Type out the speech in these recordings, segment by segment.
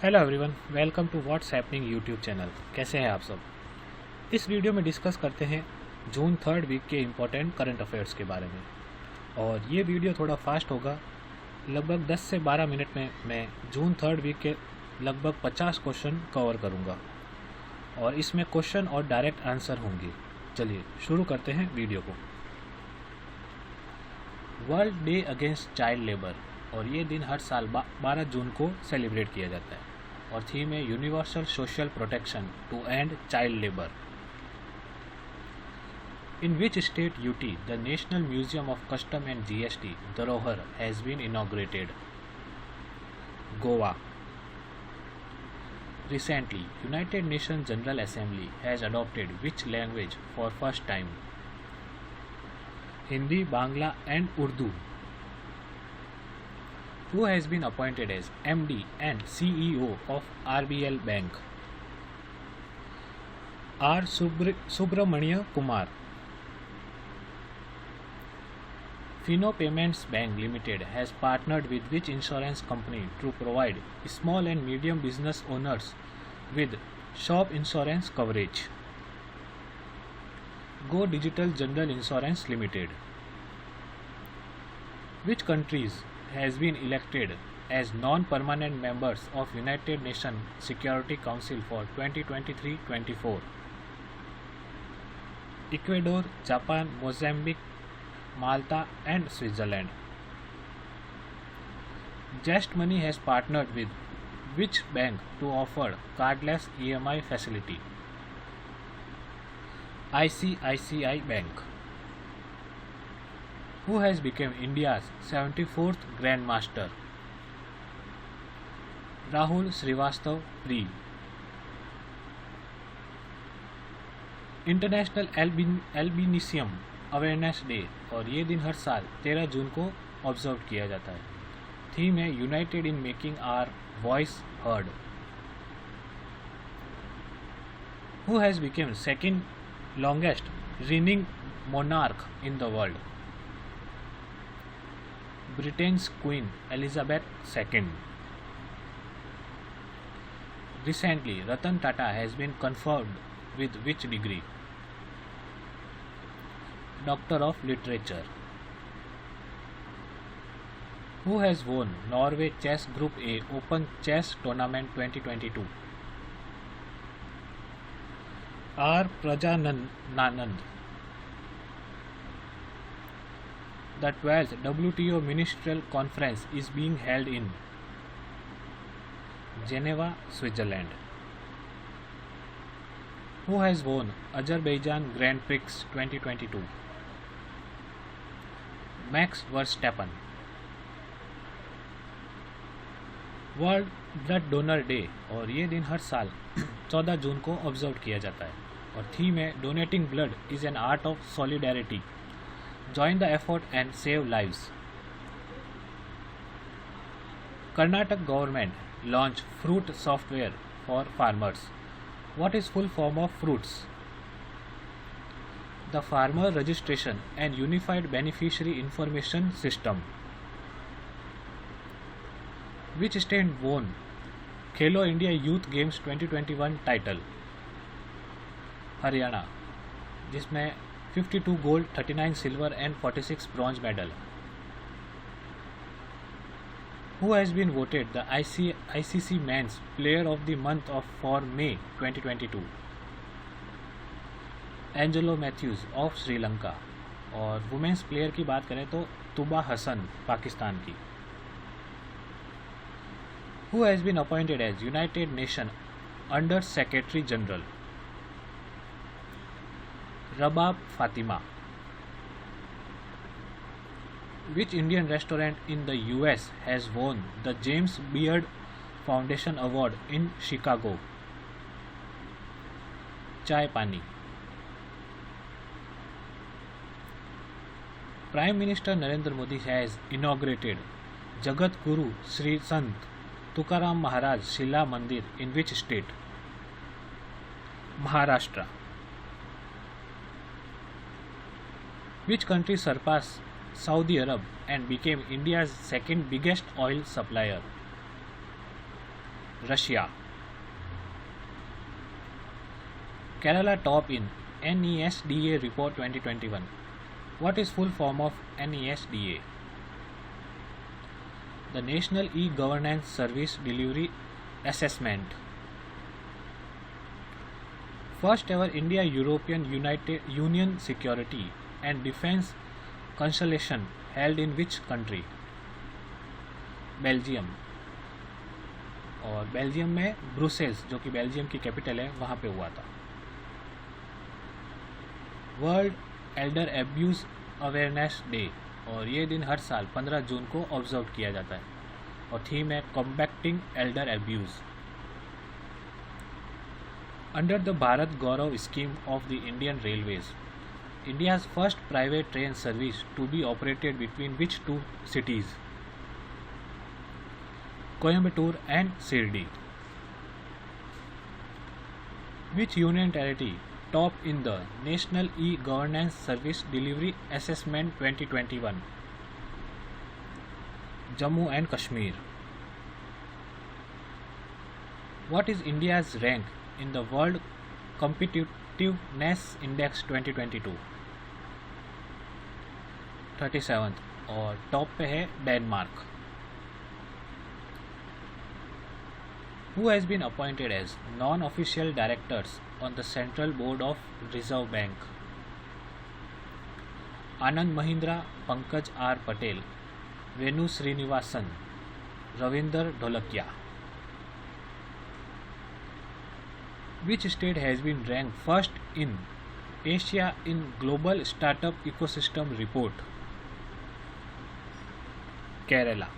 Hello everyone, welcome to what's happening YouTube channel. कैसे हैं आप सब। इस वीडियो में डिस्कस करते हैं जून 3rd वीक के इम्पोर्टेंट करंट अफेयर्स के बारे में। और ये वीडियो थोड़ा फास्ट होगा। लगभग 10 से 12 मिनट में मैं जून 3rd वीक के लगभग 50 क्वेश्चन कवर करूँगा और इसमें क्वेश्चन और डायरेक्ट आंसर होंगे। चलिए शुरू करते हैं वीडियो को। World day against child labour, और ये दिन हर साल 12 जून को सेलिब्रेट किया जाता है और थीम है universal social protection to end child labour. In which state UT the National Museum of Custom and GST Dharohar has been inaugurated? Goa. Recently, United Nations General Assembly has adopted which language for first time? Hindi, Bangla and Urdu. Who has been appointed as MD and CEO of RBL Bank? R. Subramania Kumar. Fino Payments Bank Limited has partnered with which insurance company to provide small and medium business owners with shop insurance coverage? Go Digital General Insurance Limited. Which countries has been elected as non-permanent members of United Nations Security Council for 2023-24? Ecuador, Japan, Mozambique, Malta and Switzerland. Just Money has partnered with which bank to offer cardless EMI facility? ICICI Bank. Who has become India's 74th Grandmaster? Rahul Srivastav Pre. International albinism awareness day, और ये दिन हर साल 13 जून को observe किया जाता है। Theme है united in making our voice heard. Who has become second longest reigning monarch in the world? Britain's Queen Elizabeth II. Recently, Ratan Tata has been conferred with which degree? Doctor of Literature. Who has won Norway Chess Group A Open Chess Tournament 2022? R. Prajananand. The 12th WTO Ministerial Conference is being held in Geneva, Switzerland. Who has won Azerbaijan Grand Prix 2022? Max Verstappen. World blood donor day, और ये दिन हर साल 14 जून को observe किया जाता है और theme है donating blood is an art of solidarity, join the effort and save lives. Karnataka government launch fruit software for farmers. What is full form of fruits? The farmer registration and unified beneficiary information system. Which state won Khelo India youth games 2021 title? Haryana, जिसमें 52 gold, 39 silver and 46 bronze medal. Who has been voted the ICC Men's Player of the Month for May 2022? Angelo Mathews of Sri Lanka. और women's player की बात करें तो तुबा हसन पाकिस्तान की। Who has been appointed as United Nations Under Secretary General? Rabab Fatima. Which Indian restaurant in the US has won the James Beard Foundation Award in Chicago? Chai Pani. Prime Minister Narendra Modi has inaugurated Jagat Guru Sri Sant Tukaram Maharaj Shila Mandir in which state? Maharashtra. Which country surpassed Saudi Arab and became India's second biggest oil supplier? Russia. Kerala top in NESDA report 2021. What is full form of NESDA? The National E-Governance Service Delivery Assessment. First ever India European United Union Security and Defence Consultation held in which country? Belgium. और Belgium में Brussels, जो कि Belgium की capital है, वहाँ पे हुआ था. World Elder abuse awareness day, और ये दिन हर साल 15 जून को ऑब्जर्व किया जाता है, और थीम है combating elder abuse. Under the Bharat Gaurav scheme of the Indian Railways, India's first private train service to be operated between which two cities? Coimbatore and Shirdi. Which union territory topped in the National E-Governance Service Delivery Assessment 2021? Jammu and Kashmir. What is India's rank in the World Competitiveness Index 2022? 37th, और top पे है Denmark. Who has been appointed as non-official directors on the Central Board of Reserve Bank? Anand Mahindra, Pankaj R. Patel, Venu Srinivasan, Ravinder Dholakia. Which state has been ranked first in Asia in Global Startup Ecosystem Report? Kerala.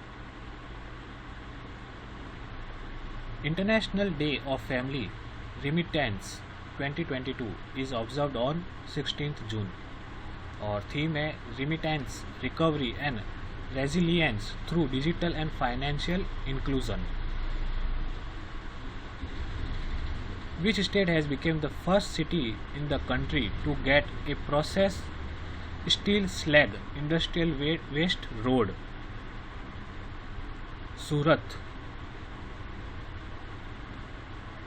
International Day of Family Remittance 2022 is observed on 16th June, और theme है Remittance, Recovery and Resilience through Digital and Financial Inclusion. Which state has become the first city in the country to get a processed steel slag industrial waste road? Surat.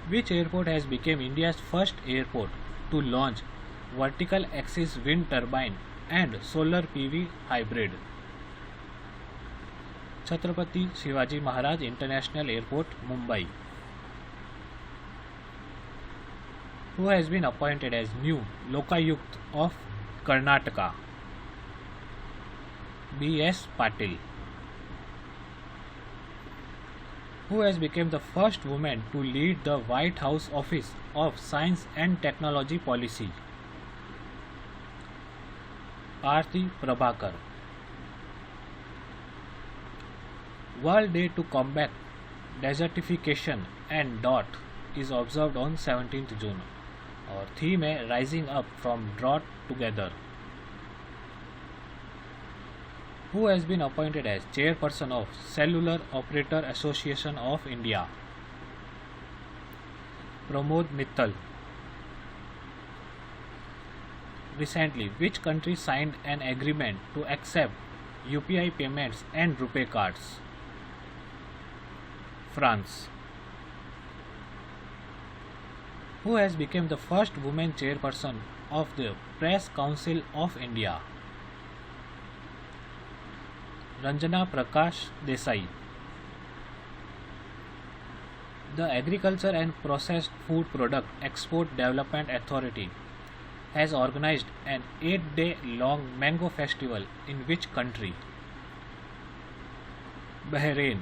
Which airport has become India's first airport to launch vertical axis wind turbine and solar PV hybrid? Chhatrapati Shivaji Maharaj International Airport, Mumbai. Who has been appointed as new Lokayukt of Karnataka? B.S. Patil. Who has become the first woman to lead the White House Office of Science and Technology Policy? Aarti Prabhakar. World Day to Combat Desertification and Drought is observed on 17th June, और theme है Rising Up from Drought Together. Who has been appointed as chairperson of Cellular Operator Association of India? Pramod Mittal. Recently, which country signed an agreement to accept UPI payments and RuPay cards? France. Who has become the first woman chairperson of the Press Council of India? Ranjana Prakash Desai. The Agriculture and Processed Food Product Export Development Authority has organized an 8-day long mango festival in which country? Bahrain.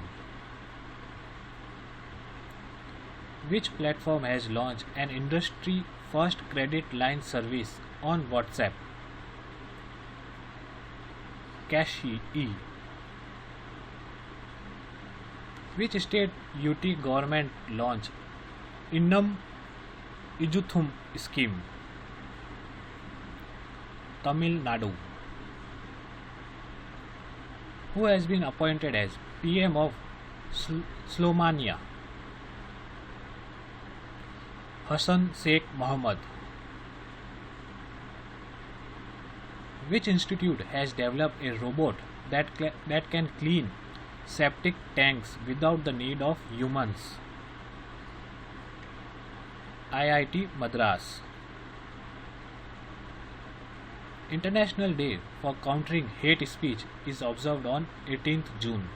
Which platform has launched an industry-first credit line service on WhatsApp? Cash-E. Which state UT government launched Innam Ijuthum scheme? Tamil Nadu. Who has been appointed as PM of Slovenia? Hassan Sheikh Mohammed. Which institute has developed a robot that can clean septic tanks without the need of humans? IIT Madras. International Day for Countering Hate Speech is observed on 18th June.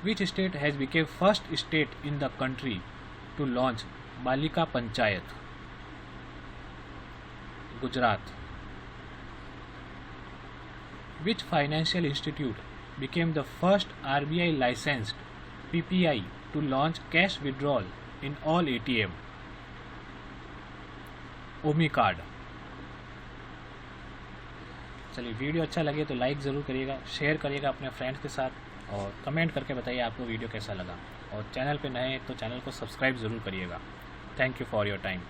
Which state has become first state in the country to launch Balika Panchayat? Gujarat. Which financial institute became the first RBI licensed PPI to launch cash withdrawal in all ATM? Omi card. चलिए, video अच्छा लगे तो like ज़रूर करिएगा, share करिएगा अपने friends के साथ और कमेंट करके बताइए आपको वीडियो कैसा लगा। और चैनल पे नए हैं तो चैनल को सब्सक्राइब ज़रूर करिएगा। Thank you for your time.